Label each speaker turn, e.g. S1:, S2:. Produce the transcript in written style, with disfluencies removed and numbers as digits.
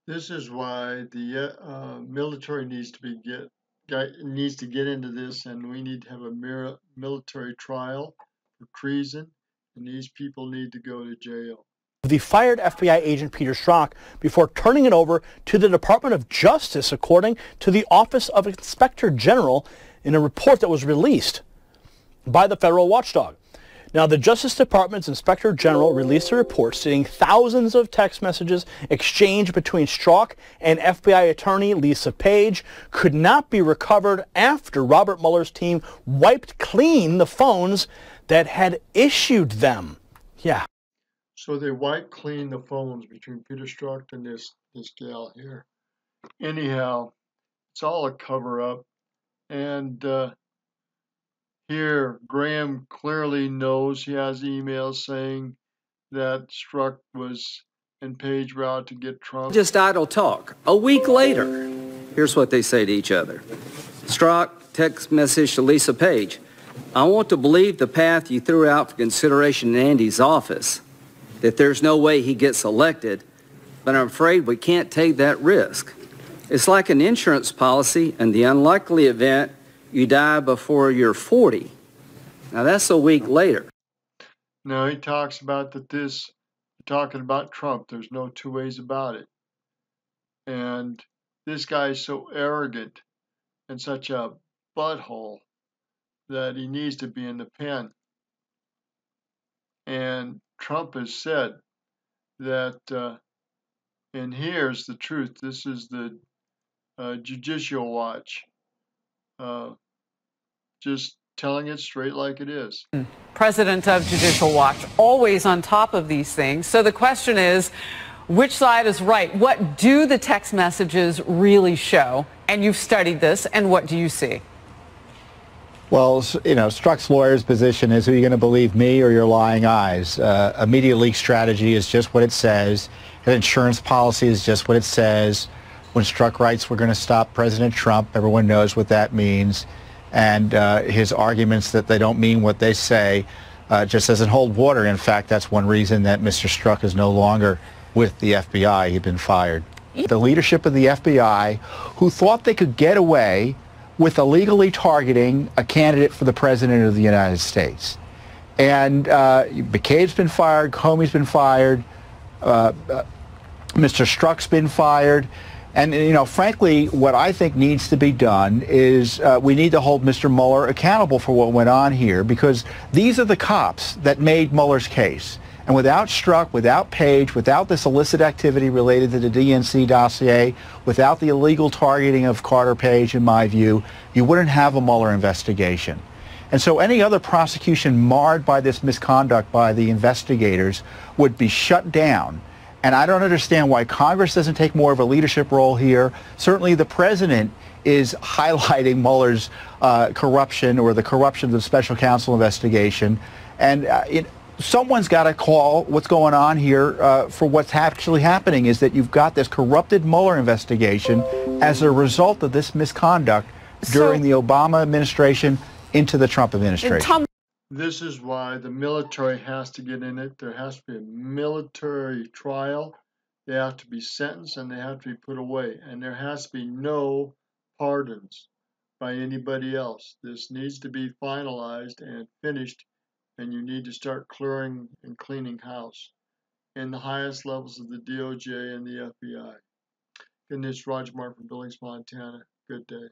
S1: This is why the military needs to get into this, and we need to have a military trial for treason, and these people need to go to jail.
S2: The fired FBI agent Peter Strzok before turning it over to the Department of Justice, according to the Office of Inspector General in a report that was released by the federal watchdog. Now, the Justice Department's Inspector General released a report stating thousands of text messages exchanged between Strzok and FBI attorney Lisa Page could not be recovered after Robert Mueller's team wiped clean the phones that had issued them. Yeah.
S1: So they wiped clean the phones between Peter Strzok and this gal here. Anyhow, it's all a cover-up, and here, Graham clearly knows. He has emails saying that Strzok was and Page were out to get Trump.
S3: Just idle talk. A week later, here's what they say to each other. Strzok text message to Lisa Page. I want to believe the path you threw out for consideration in Andy's office, that there's no way he gets elected, but I'm afraid we can't take that risk. It's like an insurance policy in the unlikely event you die before you're 40. Now that's a week later.
S1: No, he talks about talking about Trump. There's no two ways about it. And this guy is so arrogant and such a butthole that he needs to be in the pen. And Trump has said that, and here's the truth. This is the Judicial Watch. Just telling it straight like it is.
S4: President of Judicial Watch, always on top of these things. So the question is, which side is right? What do the text messages really show? And you've studied this, and what do you see?
S5: Well, you know, Strzok's lawyer's position is, are you going to believe me or your lying eyes? A media leak strategy is just what it says. An insurance policy is just what it says. When Strzok writes, we're going to stop President Trump, everyone knows what that means. And his arguments that they don't mean what they say just doesn't hold water. In fact, that's one reason that Mr. Strzok is no longer with the FBI. He'd been fired. The leadership of the FBI, who thought they could get away with illegally targeting a candidate for the President of the United States. And McCabe's been fired, Comey's been fired, Mr. Strzok's been fired. And, you know, frankly, what I think needs to be done is we need to hold Mr. Mueller accountable for what went on here, because these are the cops that made Mueller's case. And without Strzok, without Page, without this illicit activity related to the DNC dossier, without the illegal targeting of Carter Page, in my view, you wouldn't have a Mueller investigation. And so any other prosecution marred by this misconduct by the investigators would be shut down. And I don't understand why Congress doesn't take more of a leadership role here. Certainly the president is highlighting Mueller's corruption, or the corruption of the special counsel investigation. And someone's got to call what's going on here for what's actually happening, is that you've got this corrupted Mueller investigation as a result of this misconduct during the Obama administration into the Trump administration.
S1: This is why the military has to get in it. There has to be a military trial. They have to be sentenced, and they have to be put away. And there has to be no pardons by anybody else. This needs to be finalized and finished, and you need to start clearing and cleaning house in the highest levels of the DOJ and the FBI. And this is Roger Martin from Billings, Montana. Good day.